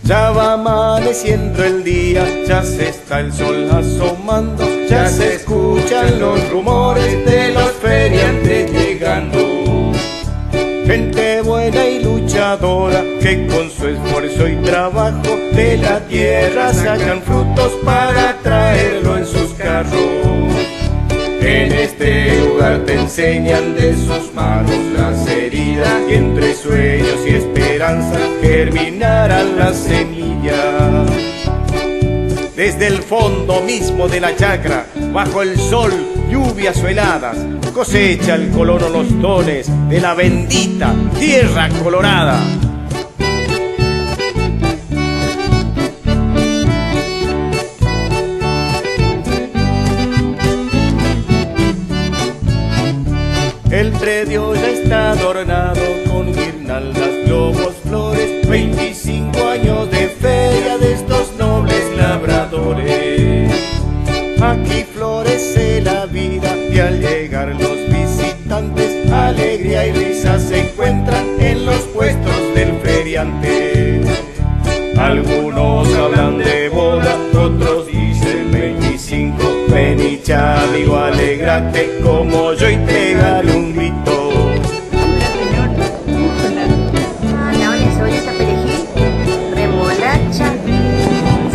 Ya va amaneciendo el día, ya se está el sol asomando, ya se escuchan los rumores de los feriantes llegando. Gente buena y luchadora que con su esfuerzo y trabajo de la tierra sacan frutos para traerlo en sus carros. En este lugar te enseñan de sus manos las heridas y entre sueños y esperanzas germinarán las semillas. Desde el fondo mismo de la chacra, bajo el sol, lluvias o heladas, cosecha el colono los dones de la bendita tierra colorada. El predio ya está adornado con guirnaldas, globos, flores, 25 años de feria de estos nobles labradores. Aquí florece la vida y al llegar los visitantes, alegría y risa se encuentran en los puestos del feriante. Algunos hablan de boda, otros dicen 25, ven y amigo, alegrate como yo y pégale un grito. Zanahoria, cebolla, perejil, remolacha,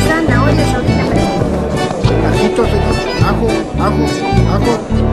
zanahoria, cebolla, perejil. Ajo, ajo, ajo.